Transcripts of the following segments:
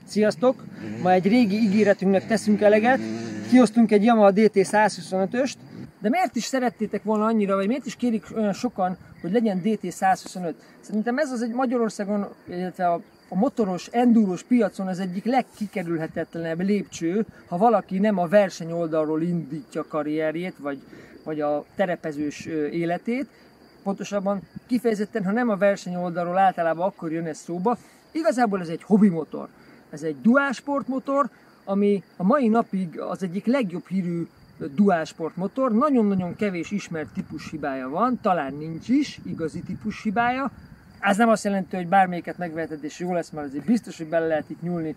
Sziasztok! Ma egy régi ígéretünknek teszünk eleget, kihoztunk egy Yamaha DT125-öst, de miért is szerettétek volna annyira, vagy miért is kérik olyan sokan, hogy legyen DT125? Szerintem ez az egy Magyarországon, illetve a motoros, endúros piacon az egyik legkikerülhetetlenebb lépcső, ha valaki nem a verseny oldalról indítja a karrierjét, vagy a terepezős életét. Pontosabban kifejezetten, ha nem a verseny oldalról, általában akkor jön ez szóba. Igazából ez egy hobbi motor. Ez egy dual-sport motor, ami a mai napig az egyik legjobb hírű dual-sport motor. Nagyon-nagyon kevés ismert típushibája van, talán nincs is igazi típushibája. Ez nem azt jelenti, hogy bármelyiket megveheted és jó lesz, mert azért biztos, hogy bele lehet itt nyúlni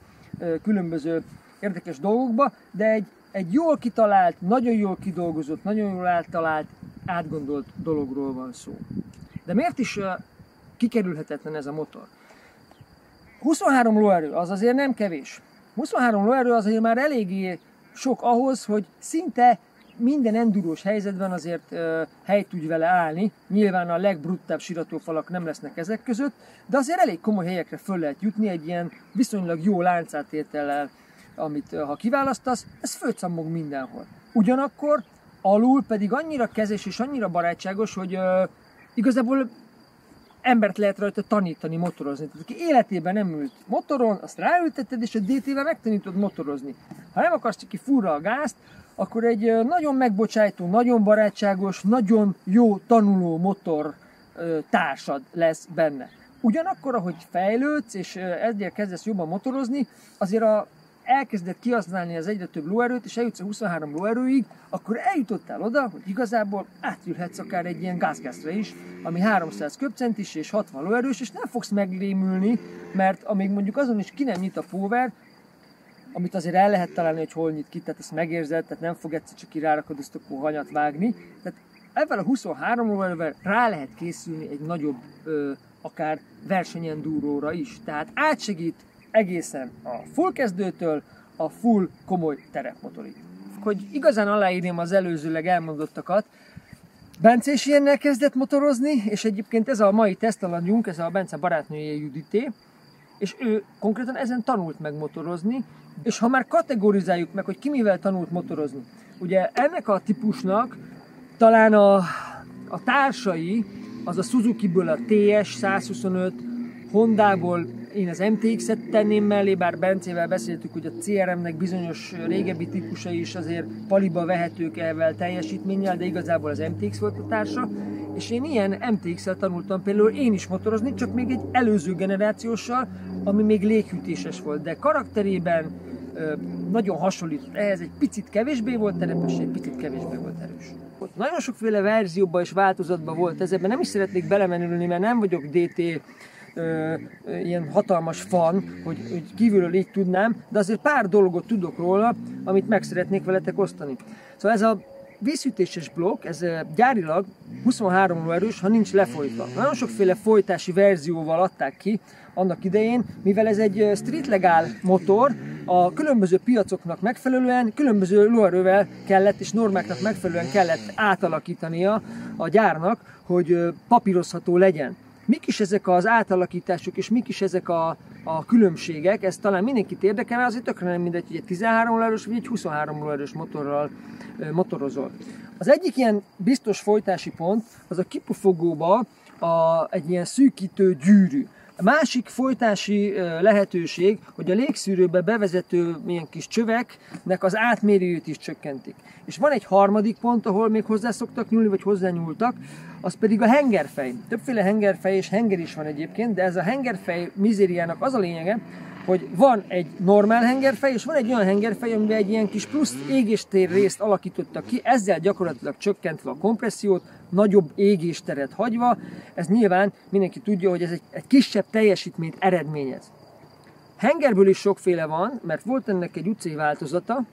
különböző érdekes dolgokba, de egy jól kitalált, nagyon jól kidolgozott, nagyon jól áttalált, átgondolt dologról van szó. De miért is kikerülhetetlen ez a motor? 23 lóerő az azért nem kevés. 23 lóerő azért már eléggé sok ahhoz, hogy szinte minden endurós helyzetben azért helyt tudj vele állni. Nyilván a legbruttább siratófalak nem lesznek ezek között, de azért elég komoly helyekre föl lehet jutni egy ilyen viszonylag jó láncátétellel, amit ha kiválasztasz, ez fölcammog mindenhol. Ugyanakkor alul pedig annyira kezes és annyira barátságos, hogy igazából embert lehet rajta tanítani motorozni. Tehát aki életében nem ült motoron, azt ráültetted, és a DT-vel megtanítod motorozni. Ha nem akarsz ki furra a gázt, akkor egy nagyon megbocsájtó, nagyon barátságos, nagyon jó tanuló motor társad lesz benne. Ugyanakkor, ahogy fejlődsz, és egyre kezdesz jobban motorozni, azért elkezded kihasználni az egyre több lóerőt, és eljutsz a 23 lóerőig, akkor eljutottál oda, hogy igazából átülhetsz akár egy ilyen gázgászra is, ami 300 köbcentis és 60 lóerős, és nem fogsz megrémülni, mert amíg mondjuk azon is ki nem nyit a power, amit azért el lehet találni, hogy hol nyit ki, tehát ezt megérzed, tehát nem fog egyszer csak ki rárakod, azt akkor hanyat vágni. Tehát ebben a 23 lóerővel rá lehet készülni egy nagyobb, akár versenyendúróra is. Tehát átsegít egészen a full kezdőtől a full komoly terepmotorig. Hogy igazán aláírjam az előzőleg elmondottakat, Bence is ilyennel kezdett motorozni, és egyébként ez a mai tesztalangyunk, ez a Bence barátnője Judité, és ő konkrétan ezen tanult meg motorozni, és ha már kategorizáljuk meg, hogy ki mivel tanult motorozni, ugye ennek a típusnak talán a társai, az a Suzuki-ből a TS 125, Hondából én az MTX-et tenném mellé, bár Bencével beszéltük, hogy a CRM-nek bizonyos régebbi típusai is azért paliba vehetők elvel teljesítménnyel, de igazából az MTX volt a társa, és én ilyen MTX-el tanultam például én is motorozni, csak még egy előző generációssal, ami még léghűtéses volt, de karakterében nagyon hasonlít ehhez, egy picit kevésbé volt terepes, egy picit kevésbé volt erős. Nagyon sokféle verzióban és változatban volt ez, ebben nem is szeretnék belemenülni, mert nem vagyok DT ilyen hatalmas fan, hogy kívülről így tudnám, de azért pár dolgot tudok róla, amit meg szeretnék veletek osztani. Szóval ez a vízhűtéses blokk, ez gyárilag 23 lóerős, ha nincs lefolytva. Nagyon sokféle folytási verzióval adták ki annak idején, mivel ez egy street legál motor, a különböző piacoknak megfelelően, különböző lóerővel kellett és normáknak megfelelően kellett átalakítania a gyárnak, hogy papírozható legyen. Mik is ezek az átalakítások, és mik is ezek a különbségek, ez talán mindenkit érdekel, azért tökre nem mindegy, hogy egy 13 lóerős vagy egy 23 lóerős motorral motorozol. Az egyik ilyen biztos folytási pont, az a kipufogóba egy ilyen szűkítő gyűrű. A másik folytási lehetőség, hogy a légszűrőbe bevezető ilyen kis csöveknek az átmérőjét is csökkentik. És van egy harmadik pont, ahol még hozzá szoktak nyúlni, vagy hozzányúltak, az pedig a hengerfej. Többféle hengerfej és henger is van egyébként, de ez a hengerfej mizériának az a lényege, hogy van egy normál hengerfej, és van egy olyan hengerfej, amiben egy ilyen kis plusz égéstér részt alakítottak ki, ezzel gyakorlatilag csökkentve a kompressziót, nagyobb égésteret hagyva. Ez nyilván mindenki tudja, hogy ez egy kisebb teljesítményt eredményez. Hengerből is sokféle van, mert volt ennek egy utcai változata,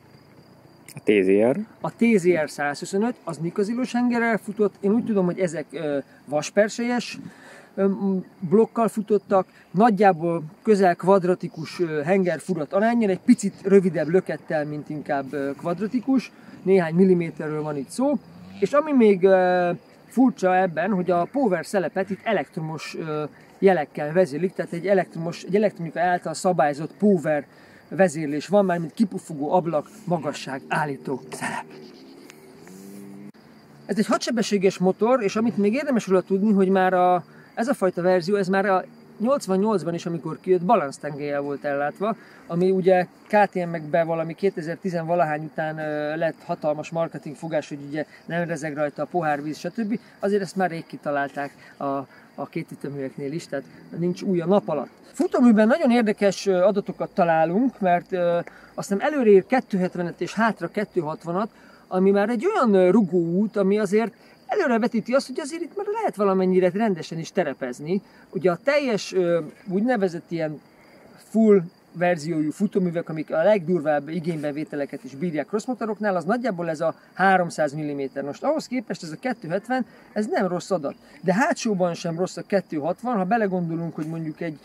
a TZR. A TZR 125, az nikazilos hengerrel futott, én úgy tudom, hogy ezek vaspersejes blokkal futottak, nagyjából közel kvadratikus hengerfurat aránnyal, egy picit rövidebb lökettel, mint inkább kvadratikus, néhány milliméterről van itt szó, és ami még furcsa ebben, hogy a power szelepet itt elektromos jelekkel vezérlik, tehát egy elektronika által szabályozott power vezérlés van, már mint kipufogó ablak, magasság állító szerep. Ez egy 6 sebességes motor, és amit még érdemes róla tudni, hogy már ez a fajta verzió, ez már a 88-ban is, amikor kijött, balansztengelyel volt ellátva, ami ugye KTM-ekben valami 2010-valahány után lett hatalmas marketing fogás, hogy ugye nem rezeg rajta a pohárvíz, stb. Azért ezt már rég kitalálták a kétüteműeknél is, tehát nincs új a nap alatt. Futóműben nagyon érdekes adatokat találunk, mert azt hiszem előre ír 270-et és hátra 260-at, ami már egy olyan rugóút, ami azért előrevetíti azt, hogy azért itt már lehet valamennyire rendesen is terepezni. Ugye a teljes úgynevezett ilyen full verziójú futóművek, amik a legdurvább igénybevételeket is bírják crossmotoroknál, az nagyjából ez a 300 mm. Most ahhoz képest ez a 270, ez nem rossz adat. De hátsóban sem rossz a 260, ha belegondolunk, hogy mondjuk egy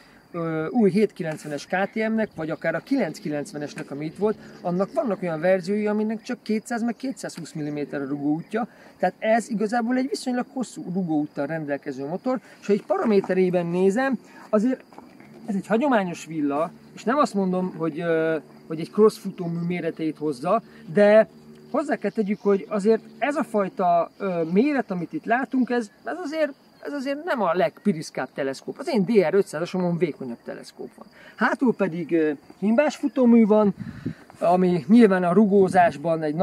új 790-es KTM-nek, vagy akár a 990-esnek, ami itt volt, annak vannak olyan verziói, aminek csak 200 meg 220 mm a rugóútja, tehát ez igazából egy viszonylag hosszú rugóúttal rendelkező motor, és ha egy paraméterében nézem, azért ez egy hagyományos villa, és nem azt mondom, hogy egy cross futómű méreteit hozza, de hozzá kell tegyük, hogy azért ez a fajta méret, amit itt látunk, ez azért nem a legpiriszkább teleszkóp. Az én DR500-asomon vékonyabb teleszkóp van. Hátul pedig himbás futómű van, ami nyilván a rugózásban egy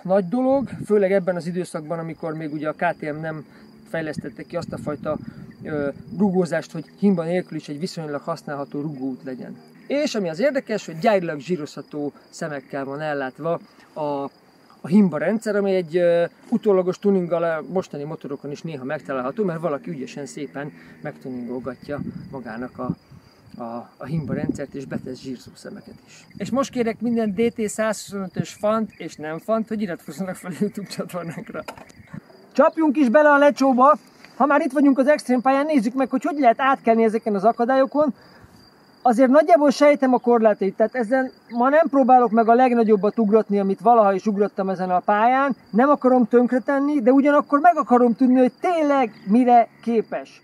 nagy dolog, főleg ebben az időszakban, amikor még ugye a KTM nem fejlesztette ki azt a fajta rugózást, hogy himba nélkül is egy viszonylag használható rugóút legyen. És ami az érdekes, hogy gyárilag zsírozható szemekkel van ellátva a himba rendszer, ami egy utólagos tuninggal a mostani motorokon is néha megtalálható, mert valaki ügyesen szépen megtuningolgatja magának a himba rendszert, és betesz zsírzó szemeket is. És most kérek minden DT125-ös fant és nem fant, hogy iratkozzanak fel a YouTube csatornánkra. Csapjunk is bele a lecsóba! Ha már itt vagyunk az extrém pályán, nézzük meg, hogy lehet átkelni ezeken az akadályokon. Azért nagyjából sejtem a korlátait, tehát ezen ma nem próbálok meg a legnagyobbat ugratni, amit valaha is ugrottam ezen a pályán. Nem akarom tönkretenni, de ugyanakkor meg akarom tudni, hogy tényleg mire képes.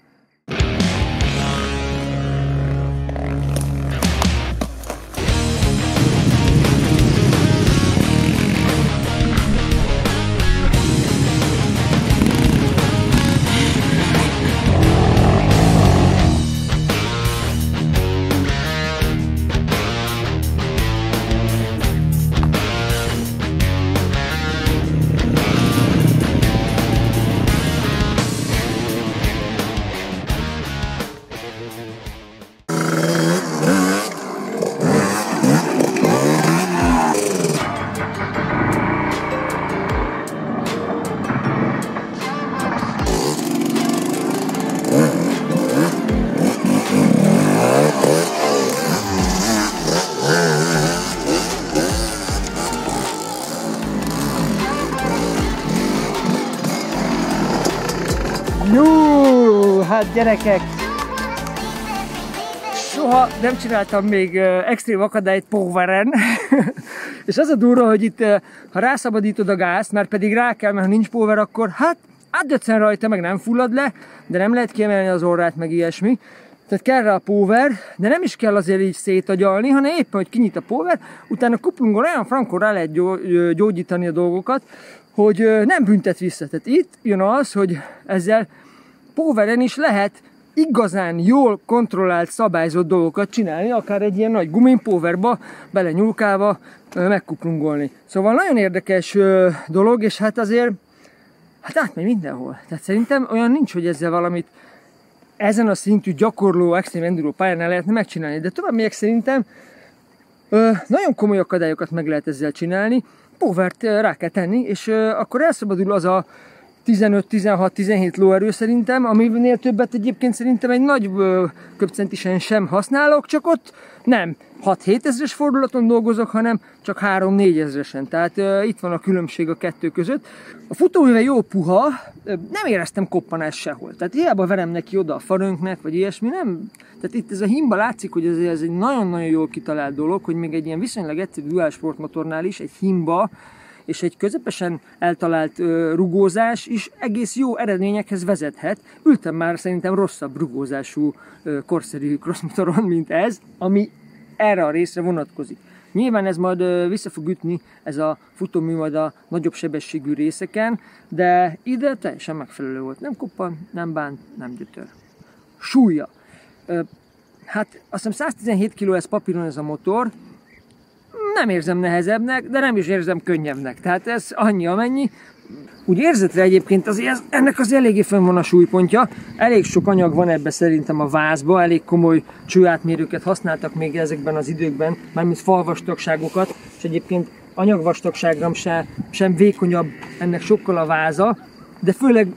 Jó, hát gyerekek! Soha nem csináltam még extrém akadályt poveren. És az a durva, hogy itt, ha rászabadítod a gázt, már pedig rá kell, mert ha nincs power, akkor hát átdöccen rajta, meg nem fullad le, de nem lehet kiemelni az orrát, meg ilyesmi. Tehát kell rá a power, de nem is kell azért így szétagyalni, hanem éppen, hogy kinyit a power, utána kuplungon olyan frankon rá lehet gyógyítani a dolgokat, hogy nem büntet vissza. Tehát itt jön az, hogy ezzel poweren is lehet igazán jól kontrollált, szabályzott dolgokat csinálni, akár egy ilyen nagy guminpowerba belenyúlkálva megkuplungolni. Szóval nagyon érdekes dolog, és hát azért átmegy mindenhol. Tehát szerintem olyan nincs, hogy ezzel valamit ezen a szintű gyakorló extreme enduro pályán lehetne megcsinálni. De tovább megyek, szerintem nagyon komoly akadályokat meg lehet ezzel csinálni. Powert rá kell tenni, és akkor elszabadul az a 15-16-17 lóerő szerintem, aminél többet egyébként szerintem egy nagy köbcentisen sem használok, csak ott nem 6-7 ezres fordulaton dolgozok, hanem csak 3-4 ezresen. Tehát itt van a különbség a kettő között. A futóműve jó puha, nem éreztem koppanást sehol. Tehát hiába verem neki oda a farönknek, vagy ilyesmi, nem. Tehát itt ez a himba látszik, hogy ez egy nagyon-nagyon jól kitalált dolog, hogy még egy ilyen viszonylag egyszerű dual sportmotornál is egy himba és egy közepesen eltalált rugózás is egész jó eredményekhez vezethet. Ültem már szerintem rosszabb rugózású korszerű crossmotoron, mint ez, ami erre a részre vonatkozik. Nyilván ez majd vissza fog ütni, ez a futómű majd a nagyobb sebességű részeken, de ide teljesen megfelelő volt. Nem koppan, nem bánt, nem gyötör. Súlya. Hát azt hiszem 117 kg ez papíron ez a motor. Nem érzem nehezebbnek, de nem is érzem könnyebbnek. Tehát ez annyi amennyi. Úgy érzetre egyébként azért ennek az eléggé fönn van a súlypontja. Elég sok anyag van ebben szerintem a vázba, elég komoly csőátmérőket használtak még ezekben az időkben, mármint falvastagságokat, és egyébként anyagvastagságra sem vékonyabb ennek sokkal a váza, de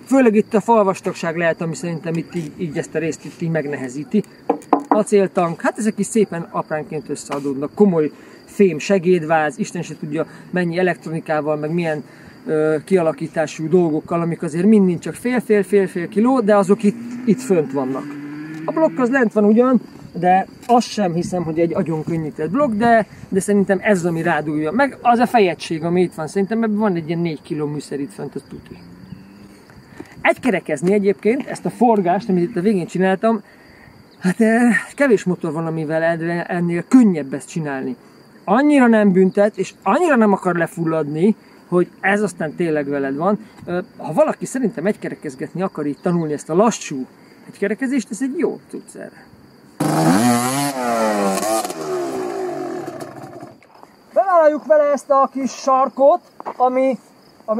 főleg itt a falvastagság lehet, ami szerintem itt így ezt a részt itt így megnehezíti. Acéltank, hát ezek is szépen apránként összeadódnak, komoly fém segédváz, Isten se tudja mennyi elektronikával, meg milyen kialakítású dolgokkal, amik azért mind csak fél kiló, de azok itt fönt vannak. A blokk az lent van ugyan, de azt sem hiszem, hogy egy agyon könnyített blokk, de szerintem ez az, ami rádúlja. Meg az a fejegység, ami itt van, szerintem ebben van egy ilyen 4 kg műszer itt fönt, az tuti. Egykerekezni egyébként, ezt a forgást, amit itt a végén csináltam, hát kevés motor van, amivel ennél könnyebb ezt csinálni. Annyira nem büntet, és annyira nem akar lefulladni, hogy ez aztán tényleg veled van. Ha valaki szerintem egykerekezgetni akar így tanulni ezt a lassú egykerekezést, ez egy jó cucc erre. Bevállaljuk vele ezt a kis sarkot, ami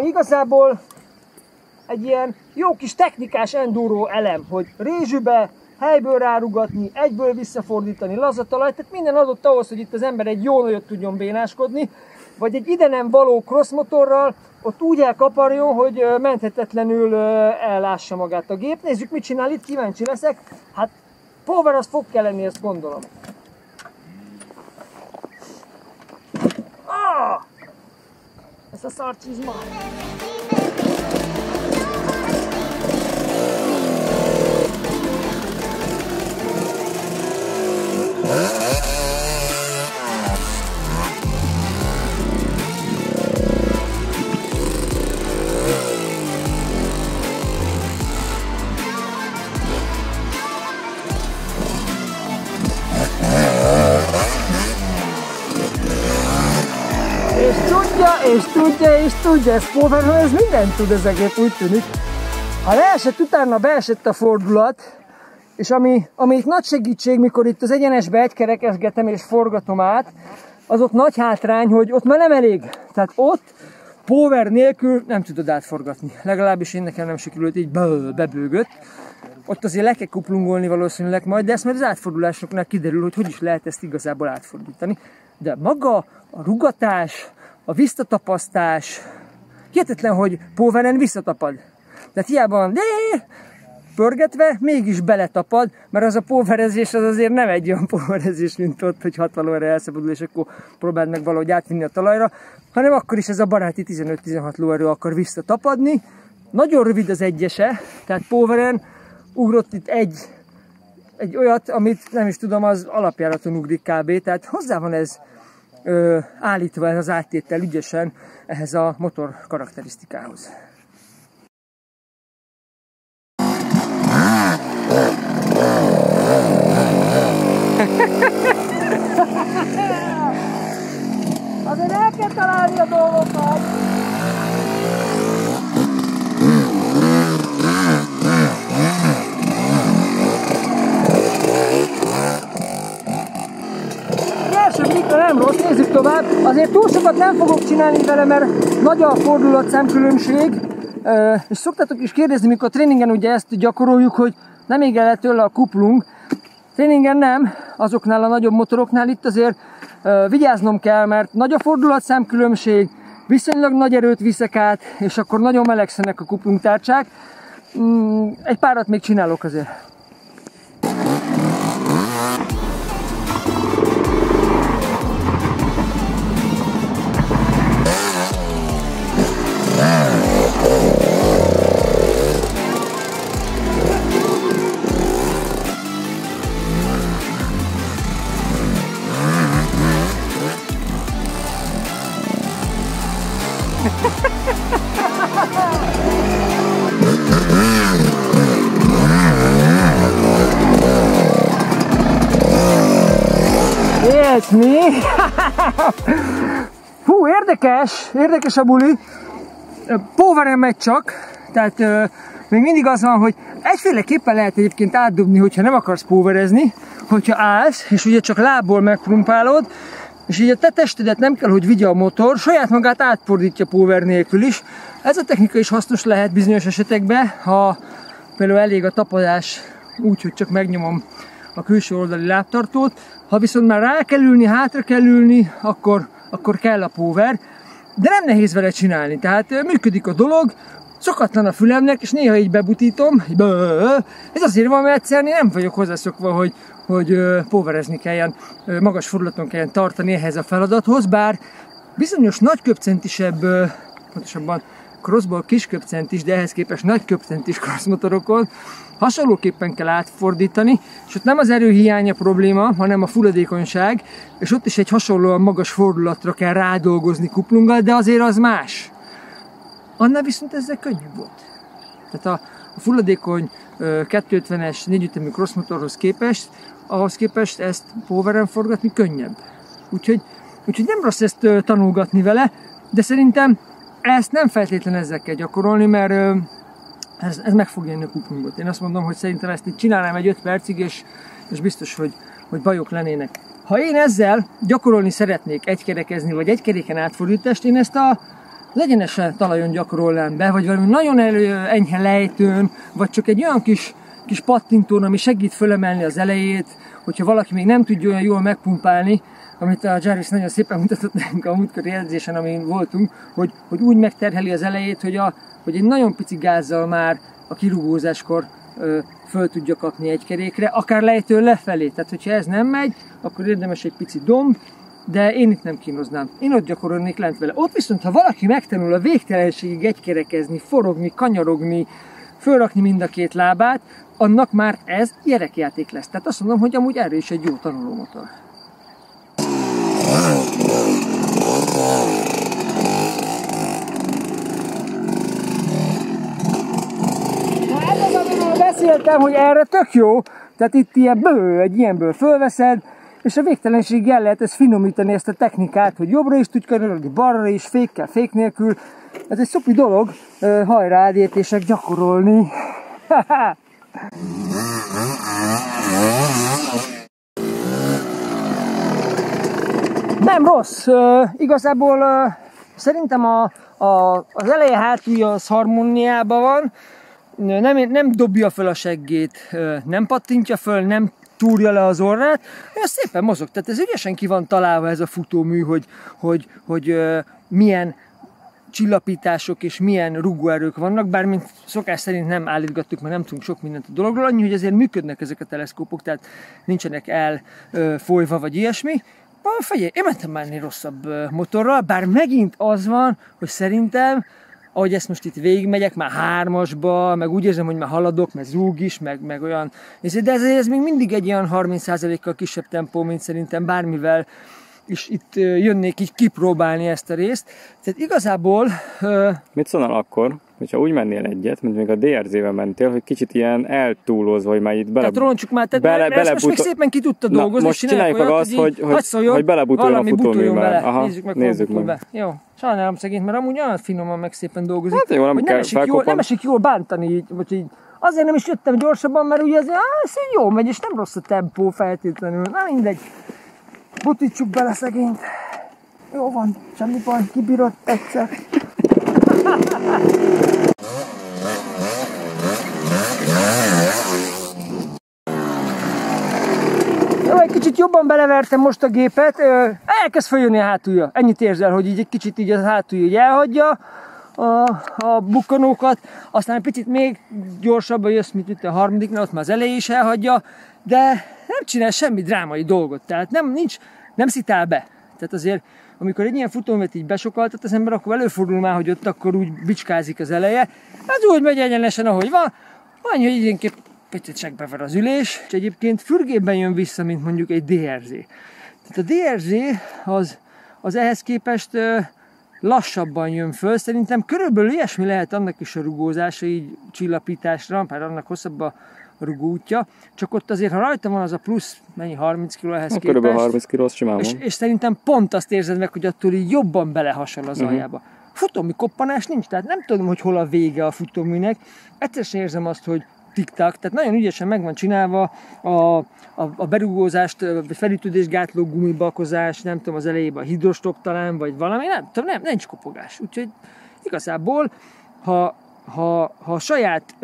igazából egy ilyen jó kis technikás enduro elem, hogy rézsűbe, helyből rárugatni, egyből visszafordítani, lazatalaj, tehát minden adott ahhoz, hogy itt az ember egy jó nagyot tudjon bénáskodni, vagy egy ide nem való crossmotorral ott úgy elkaparjon, hogy menthetetlenül ellássa magát a gép. Nézzük, mit csinál itt, kíváncsi leszek. Hát power az fog kell lenni, ezt gondolom. Ez a szarcsizma. És tudja, ez power, ez mindent tud ezeket, úgy tűnik. Ha leesett, utána beesett a fordulat, és ami itt nagy segítség, mikor itt az egyenesbe egykerekezgetem és forgatom át, az ott nagy hátrány, hogy ott már nem elég. Tehát ott power nélkül nem tudod átforgatni. Legalábbis én nekem nem sikerült, így bebőgött. Ott azért le kell kuplungolni valószínűleg majd, de ezt majd az átfordulásoknál kiderül, hogy is lehet ezt igazából átfordítani. De maga a rugatás, a visszatapasztás, hihetetlen, hogy poweren visszatapad. Tehát hiába van pörgetve, mégis beletapad, mert az a powerezés az azért nem egy olyan powerezés, mint ott, hogy 60 lóerre elszabadul, és akkor próbáld meg valahogy átvinni a talajra, hanem akkor is ez a baráti 15-16 lóerő akar visszatapadni. Nagyon rövid az egyese, tehát poweren ugrott itt egy olyat, amit nem is tudom, az alapjáraton ugrik kb. Tehát hozzá van ez állítva, ez az áttétel ügyesen ehhez a motor karakterisztikához. Azért el kell találni a dolgokat! Nem rossz, nézzük tovább. Azért túl sokat nem fogok csinálni vele, mert nagy a fordulatszámkülönbség. És szoktatok is kérdezni, mikor a tréningen ugye ezt gyakoroljuk, hogy nem ég el tőle a kuplung. Tréningen nem, azoknál a nagyobb motoroknál itt azért vigyáznom kell, mert nagy a fordulatszámkülönbség, viszonylag nagy erőt viszek át, és akkor nagyon melegszenek a kuplungtárcsák. Egy párat még csinálok azért. lehetni. Hú, érdekes a buli. Póveren megy csak, tehát még mindig az van, hogy egyféleképpen lehet egyébként átdobni, hogyha nem akarsz póverezni, hogyha állsz, és ugye csak lábból megprumpálod, és így a te testedet nem kell, hogy vigye a motor, saját magát átfordítja póver nélkül is. Ez a technika is hasznos lehet bizonyos esetekben, ha például elég a tapadás úgy, hogy csak megnyomom a külső oldali lábtartót. Ha viszont már rá kell ülni, hátra kell ülni, akkor kell a póver, de nem nehéz vele csinálni, tehát működik a dolog, szokatlan a fülemnek, és néha így bebutítom, ez azért van, mert egyszerűen nem vagyok hozzászokva, hogy póverezni kelljen, magas fordulaton kelljen tartani ehhez a feladathoz, bár bizonyos nagy köpcentisebb, pontosabban crossból kis köpcentis, de ehhez képest nagy köpcentis crossmotorokon hasonlóképpen kell átfordítani, és ott nem az erőhiány a probléma, hanem a fulladékonyság, és ott is egy hasonlóan magas fordulatra kell rádolgozni kuplunggal, de azért az más. Annál viszont ezzel könnyebb volt. Tehát a fulladékony 250-es 4 ütemű crossmotorhoz képest, ahhoz képest ezt póveren forgatni könnyebb. Úgyhogy nem rossz ezt tanulgatni vele, de szerintem ezt nem feltétlenül ezzel kell gyakorolni, mert ez meg fog jönni a kuplungot. Én azt mondom, hogy szerintem ezt így csinálnám egy 5 percig, és biztos, hogy bajok lennének. Ha én ezzel gyakorolni szeretnék egykerekezni, vagy egy keréken átfordítást, én ezt a egyenesen talajon gyakorolnám be, vagy valami nagyon enyhe lejtőn, vagy csak egy olyan kis pattintón, ami segít fölemelni az elejét, hogyha valaki még nem tudja olyan jól megpumpálni, amit a Jarvis nagyon szépen mutatott nekünk a múltkori edzésen, amin voltunk, hogy úgy megterheli az elejét, hogy egy nagyon pici gázzal már a kirúgózáskor föl tudja kapni egy kerékre, akár lejtőn lefelé. Tehát, hogyha ez nem megy, akkor érdemes egy pici domb, de én itt nem kínoznám. Én ott gyakorolnék lent vele. Ott viszont, ha valaki megtanul a végtelenségig egykerekezni, forogni, kanyarogni, fölrakni mind a két lábát, annak már ez gyerekjáték lesz. Tehát azt mondom, hogy amúgy erre is egy jó tanulómotor. Hát az, amiről beszéltem, hogy erre tök jó, tehát itt egy ilyenből fölveszed, és a végtelenség el lehet ezt finomítani, ezt a technikát, hogy jobbra is tudj kanyarodni, balra is, fékkel, fék nélkül. Ez egy szupi dolog, hajrá ADT-sek gyakorolni. Nem rossz, igazából szerintem az eleje hátulja az harmóniában van, nem dobja fel a seggét, nem pattintja föl, nem túrja le az orrát, ez szépen mozog. Tehát ez ügyesen ki van találva ez a futómű, hogy milyen csillapítások és milyen rugóerők vannak, bár mint szokás szerint nem állítgattuk, mert nem tudunk sok mindent a dologról, annyi, hogy azért működnek ezek a teleszkópok, tehát nincsenek elfolyva vagy ilyesmi. Figyelj, én mentem már egy rosszabb motorral, bár megint az van, hogy szerintem, ahogy ezt most itt végigmegyek, már 3-asba, meg úgy érzem, hogy már haladok, meg zúg is, meg olyan, de ez még mindig egy olyan 30%-kal kisebb tempó, mint szerintem bármivel is itt jönnék így kipróbálni ezt a részt. Tehát igazából... Mit szólnál akkor, hogyha úgy mennél egyet, mint még a DRZ-vel mentél, hogy kicsit ilyen eltúlozva, hogy már itt tehát roncsuk már, ezt most még szépen ki tudta dolgozni. Most csináljuk meg azt, hogy belebutoljon a futóművel. Aha, nézzük meg. Be. Jó, sajnálom szegényt, mert amúgy olyan finoman meg szépen dolgozik. Hát jó, nem esik jól bántani így, vagy így. Azért nem is jöttem gyorsabban, mert ugye ez jó megy, és nem rossz a tempó feltétlenül. Na mindegy. Butítsuk bele szegényt. Jó van, semmi baj, kibírod egyszer. Jó, egy kicsit jobban belevertem most a gépet. Elkezd följönni a hátulja. Ennyit érzel, hogy így egy kicsit így a hátulja így elhagyja a bukkanókat. Aztán egy picit még gyorsabban jössz, mint itt a harmadiknál, ott már az elején is elhagyja. De nem csinál semmi drámai dolgot. Tehát nem szitál be. Tehát azért, amikor egy ilyen futóművet így besokaltat az ember, akkor előfordul már, hogy ott akkor úgy bicskázik az eleje. Ez úgy megy egyenesen, ahogy van. Annyi, hogy ilyenképp picit segbever az ülés, és egyébként fürgében jön vissza, mint mondjuk egy DRZ. Tehát a DRZ az ehhez képest lassabban jön föl. Szerintem körülbelül ilyesmi lehet annak is a rugózása, így csillapításra, bár annak hosszabb a rugóútja, csak ott azért, ha rajta van az a plusz, mennyi, 30 kg ehhez képest. Körülbelül 30 kg simán van. És szerintem pont azt érzed meg, hogy attól így jobban belehasonl az aljába. Futómű koppanás nincs, tehát nem tudom, hogy hol a vége a futóműnek. Egyszer sem érzem azt, hogy tik-tak, tehát nagyon ügyesen meg van csinálva a berugózást, vagy felütődésgátló gumibakozás, nem tudom, az elejében a hidrostop talán, vagy valami, nem tudom, nincs kopogás. Úgyhogy igazából, ha a saját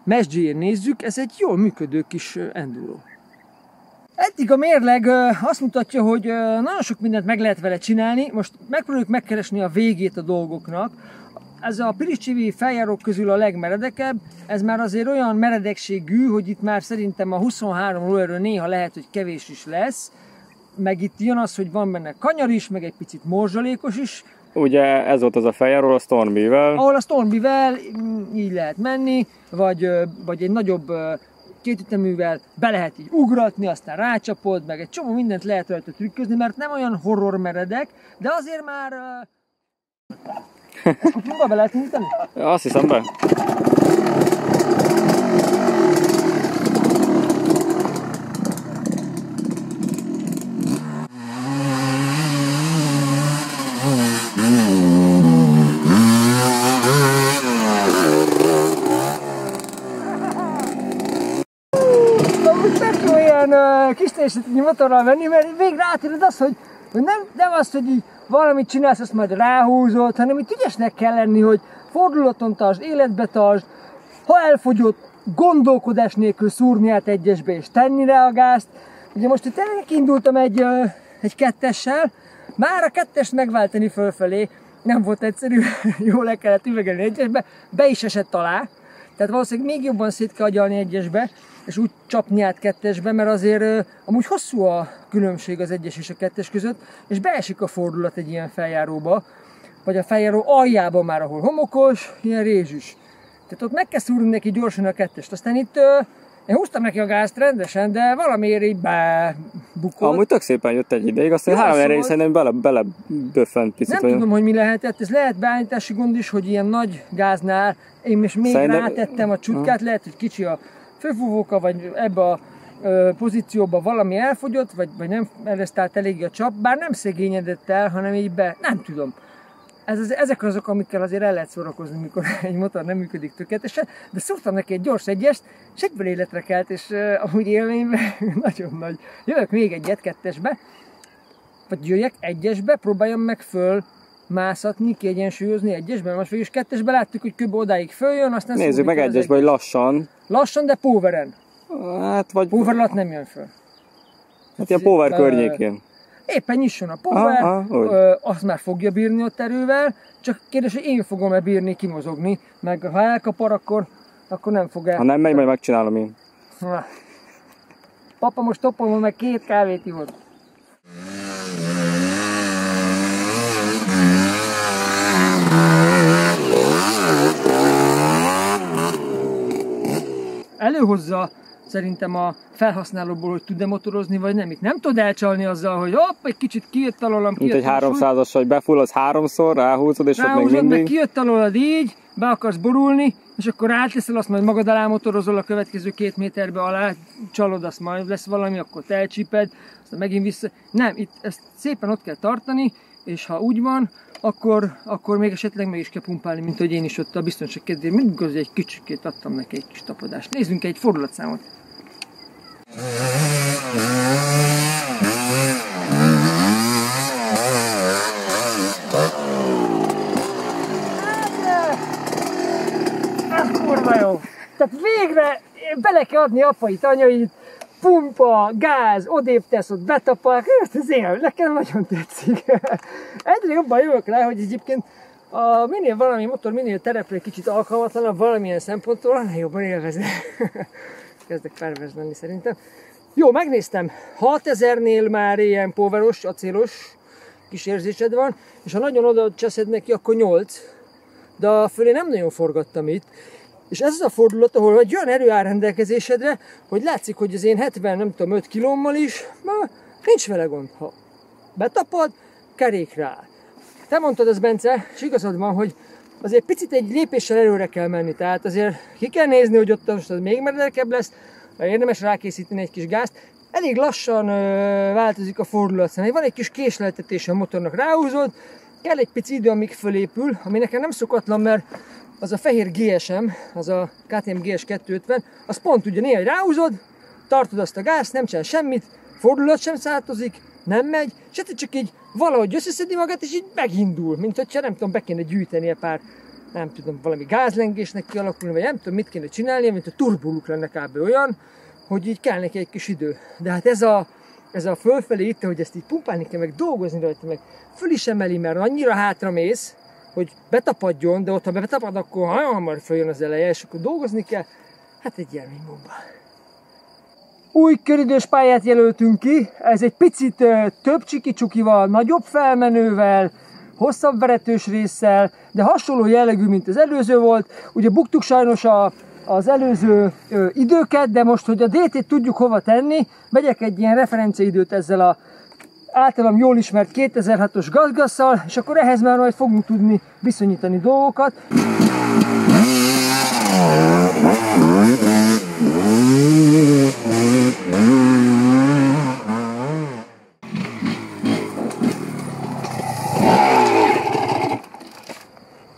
mesdjén nézzük, ez egy jól működő kis enduro. Eddig a mérleg azt mutatja, hogy nagyon sok mindent meg lehet vele csinálni. Most megpróbáljuk megkeresni a végét a dolgoknak. Ez a Piliscsivi feljárók közül a legmeredekebb, ez már azért olyan meredekségű, hogy itt már szerintem a 23 lóerő néha lehet, hogy kevés is lesz. Meg itt jön az, hogy van benne kanyar is, meg egy picit morzsalékos is. Ugye ez volt az a feljáró a Stormby-vel. Ahol a Stormby-vel így lehet menni, vagy egy nagyobb kétüteművel be lehet így ugratni, aztán rácsapod, meg egy csomó mindent lehet rajta trükközni, mert nem olyan horror meredek, de azért már... Kutyunkba be lehet indítani? Azt hiszem be. Kis teljesítményű motorral menni, mert végre átéred az, hogy nem az, hogy így valamit csinálsz, azt majd ráhúzod, hanem itt ügyesnek kell lenni, hogy fordulaton tartsd, életbe tartsd, ha elfogyott, gondolkodás nélkül szúrni át egyesbe és tenni rá a gázt. Ugye most itt indultam egy kettessel, már a kettest megváltani fölfelé nem volt egyszerű, jól le kellett üvegelni egyesbe, be is esett alá, tehát valószínűleg még jobban szét kell agyalni egyesbe, és úgy csapni át kettesbe, mert azért amúgy hosszú a különbség az egyes és a kettes között, és beesik a fordulat egy ilyen feljáróba, vagy a feljáró aljába már, ahol homokos, ilyen rézsűs. Tehát ott meg kell szúrni neki gyorsan a kettest. Aztán itt én húztam neki a gázt rendesen, de valamiért így bebukott. Amúgy tök szépen jött egy ideig, aztán három erején szerintem bele böffent picit. Nem tudom, hogy mi lehetett, ez lehet beállítási gond is, hogy ilyen nagy gáznál én most még rátettem a csutkát, lehet, hogy kicsi a főfúvóka, vagy ebbe a pozícióba valami elfogyott, vagy nem eresztált eléggé a csap, bár nem szegényedett el, hanem így nem tudom. Ezek azok, amikkel azért el lehet szórakozni, mikor egy motor nem működik tökéletesen, de szúrtam neki egy gyors egyest, és egyből életre kelt, és amúgy élményben nagyon nagy. Jövök még egyet kettesbe, vagy jöjjek egyesbe, próbáljam meg föl mászatni, kiegyensúlyozni egyesben, most végül is kettesbe láttuk, hogy kb. Odáig följön, aztán nézzük meg egyesbe, hogy lassan. Lassan, de poweren. Hát vagy... Power alatt nem jön föl. Hát ilyen power környékén. Éppen nyisson a power, azt már fogja bírni ott erővel, csak kérdés, hogy én fogom-e bírni kimozogni, meg ha elkapar, akkor nem fog el. Ha nem megy, majd megcsinálom én. Papa most topolom, meg 2 kávét ivott. Előhozza szerintem a felhasználóból, hogy tud-e motorozni, vagy nem. Itt nem tud elcsalni azzal, hogy hopp, egy kicsit kijött alólam, mint egy 300-as, hogy befulladsz 3-szor, ráhúzod, és ott még mindig. Meg kijött alólad így, be akarsz borulni, és akkor átleszel, azt majd magad alá motorozol a következő 2 méterbe alá, csalod, azt majd lesz valami, akkor te elcsíped, aztán megint vissza. Nem, itt ezt szépen ott kell tartani, és ha úgy van, akkor még esetleg meg is kell pumpálni, mint hogy én is ott a biztonság kedvéért mindig az egy kicsikét adtam neki egy kis tapadást. Nézzünk egy fordulatszámot. Ez kurva jó! Tehát végre bele kell adni apait, anyait, pumpa, gáz, odébb tesz, ott betapal, ez én, nekem nagyon tetszik. Egyre jobban jövök rá, hogy egyébként minél valami motor, minél terepre egy kicsit alkalmatlanabb valamilyen szemponttól, annál jobban élvezem. Kezdek pervers lenni szerintem. Jó, megnéztem, 6000-nél már ilyen poweros, acélos kis érzésed van, és ha nagyon oda cseszed neki, akkor 8, de a fölé nem nagyon forgattam itt. És ez az a fordulat, ahol egy olyan erő áll rendelkezésedre, hogy látszik, hogy az én 70, nem tudom, 5 kilómmal is, nincs vele gond. Ha betapad, kerékre áll. Te mondtad ezt, Bence, és igazad van, hogy azért picit egy lépéssel előre kell menni, tehát azért ki kell nézni, hogy ott most az még meredekebb lesz, érdemes rákészíteni egy kis gázt. Elég lassan változik a fordulatszám, van egy kis késleltetése a motornak, ráhúzod, kell egy pici idő, amíg fölépül, ami nekem nem szokatlan, mert az a fehér GSM, az a KTM GS 250, az pont ugye néha ráhúzod, tartod azt a gázt, nem csinál semmit, fordulat sem száltozik, nem megy, és hát csak így valahogy összeszedi magát, és így megindul, mint hogyha nem tudom, be kéne gyűjtenie pár, nem tudom, valami gázlengésnek kialakulni, vagy nem tudom, mit kéne csinálnia, mint a turbóluk lenne kb. Olyan, hogy így kell neki egy kis idő. De hát ez a fölfelé itt, hogy ezt így pumpálni kell, meg dolgozni rajta, meg föl is emeli, mert annyira hátra mész, hogy betapadjon, de ott ha betapad, akkor nagyon hamar följön az eleje, és akkor dolgozni kell. Hát egy élménybomba. Új köridős pályát jelöltünk ki, ez egy picit több csiki-csukival, nagyobb felmenővel, hosszabb veretős résszel, de hasonló jellegű, mint az előző volt. Ugye buktuk sajnos az előző időket, de most, hogy a DT-t tudjuk hova tenni, megyek egy ilyen referenciaidőt ezzel a általam jól ismert 2006-os gazgasszal, és akkor ehhez már majd fogunk tudni viszonyítani dolgokat.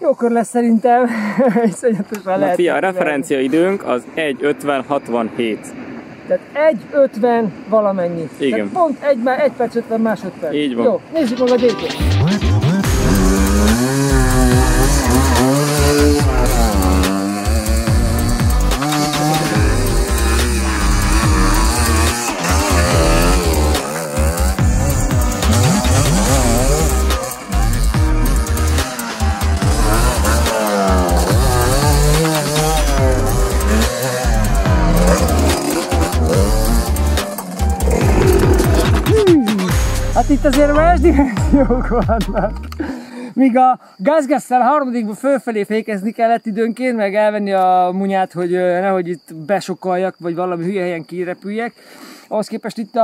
Jókor lesz szerintem. Na fia, a referencia időnk az 1:50:67. Tehát 1:50 valamennyi. Igen. Tehát pont 1 perc 50 másodperc. Így van. Jó, nézzük meg a DT-t. Hát itt azért más dimenziók vannak. Míg a gázgasszal a harmadikban fölfelé fékezni kellett időnként, meg elvenni a munyát, hogy nehogy itt besokaljak, vagy valami hülye helyen kirepüljek. Ahhoz képest itt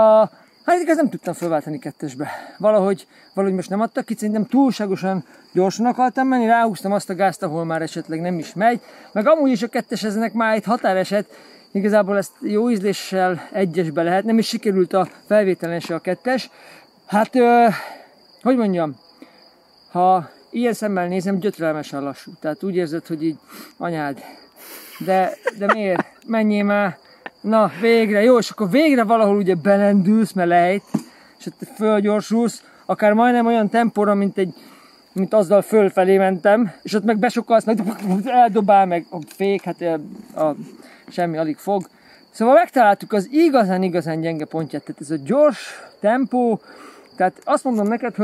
hát igaz nem tudtam fölváltani kettesbe. Valahogy most nem adtak ki, szerintem túlságosan gyorsan akartam menni, ráhúztam azt a gázt, ahol már esetleg nem is megy. Meg amúgy is a kettes eznek már egy határeset. Igazából ezt jó ízléssel egyesbe lehet, nem is sikerült a felvételen se a kettes. Hát, hogy mondjam, ha ilyen szemmel nézem, gyötrelmesen lassú. Tehát úgy érzed, hogy így anyád. De miért? Menjél már. Na, végre. Jó, és akkor végre valahol ugye belendülsz, mert lejt, és ott fölgyorsulsz, akár majdnem olyan tempóra, mint azzal fölfelé mentem, és ott meg besokalsz, meg eldobál, meg a fék, hát semmi, alig fog. Szóval megtaláltuk az igazán gyenge pontját, tehát ez a gyors tempó, tehát azt mondom neked,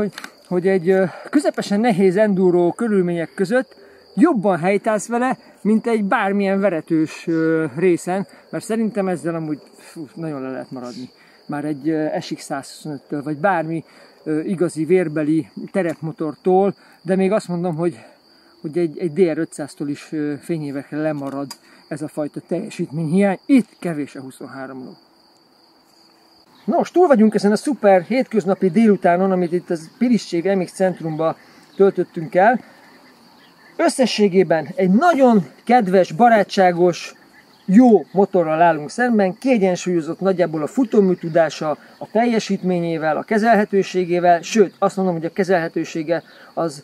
hogy egy közepesen nehéz enduro körülmények között jobban helytállsz vele, mint egy bármilyen veretős részen, mert szerintem ezzel amúgy nagyon le lehet maradni. Már egy SX125-től, vagy bármi igazi vérbeli terepmotortól, de még azt mondom, hogy egy DR500-tól is fényévekre lemarad ez a fajta teljesítményhiány. Itt kevés a 23-ló. Nos, túl vagyunk ezen a szuper hétköznapi délutánon, amit itt az Pirisség MX Centrumban töltöttünk el. Összességében egy nagyon kedves, barátságos, jó motorral állunk szemben, kiegyensúlyozott nagyjából a futómű tudása, a teljesítményével, a kezelhetőségével, sőt, azt mondom, hogy a kezelhetősége az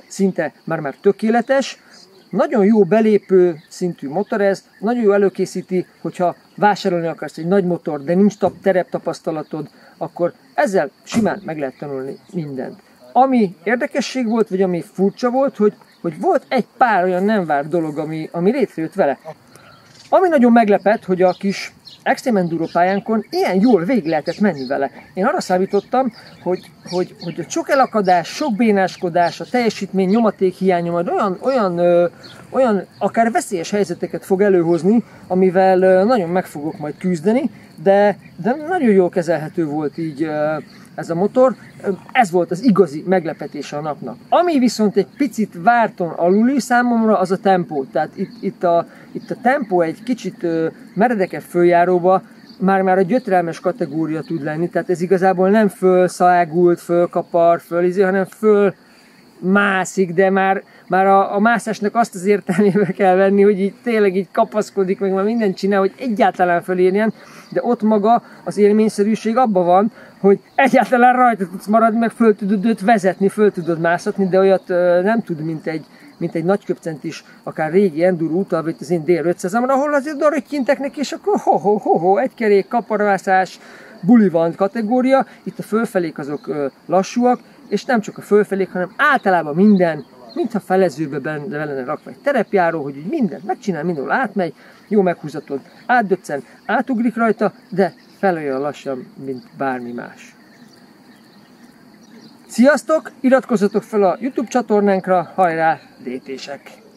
szinte már tökéletes. Nagyon jó belépő szintű motor ez, nagyon jó előkészíti, hogyha vásárolni akarsz egy nagy motor, de nincs tereptapasztalatod, akkor ezzel simán meg lehet tanulni mindent. Ami érdekesség volt, vagy ami furcsa volt, hogy volt egy pár olyan nem várt dolog, ami létrejött vele. Ami nagyon meglepett, hogy a kis Extreme Enduro pályánkon ilyen jól végig lehetett menni vele. Én arra számítottam, hogy a sok elakadás, sok bénáskodás, a teljesítmény, nyomaték hiánya majd olyan akár veszélyes helyzeteket fog előhozni, amivel nagyon meg fogok majd küzdeni, de nagyon jól kezelhető volt így ez a motor. Ez volt az igazi meglepetése a napnak. Ami viszont egy picit várton aluli számomra, az a tempó. Tehát itt a tempó egy kicsit meredekebb följáróba már a gyötrelmes kategória tud lenni. Tehát ez igazából nem fölszágult, fölkapar, hanem fölmászik, de már már a mászásnak azt az értelmébe kell venni, hogy így tényleg így kapaszkodik, meg már mindent csinál, hogy egyáltalán fölérjen, de ott maga az élményszerűség abban van, hogy egyáltalán rajta tudsz maradni, meg föl tudod őt vezetni, föl tudod mászatni, de olyat nem tud, mint egy nagyköpcent is, akár régi enduro utal, vagy az én DR500-amon, ahol azért dorötyintek neki, és akkor ho-ho-ho-ho, egy kerék, kaparvászás, buli van kategória, itt a fölfelék azok lassúak, és nem csak a fölfelék, hanem általában minden, mintha felezőbe lenne rakva egy terepjáró, hogy úgy mindent megcsinál, mindenhol átmegy, jó meghúzatod, átdöccen, átugrik rajta, de fel olyan lassan, mint bármi más. Sziasztok! Iratkozzatok fel a YouTube csatornánkra, hajrá, DT-sek!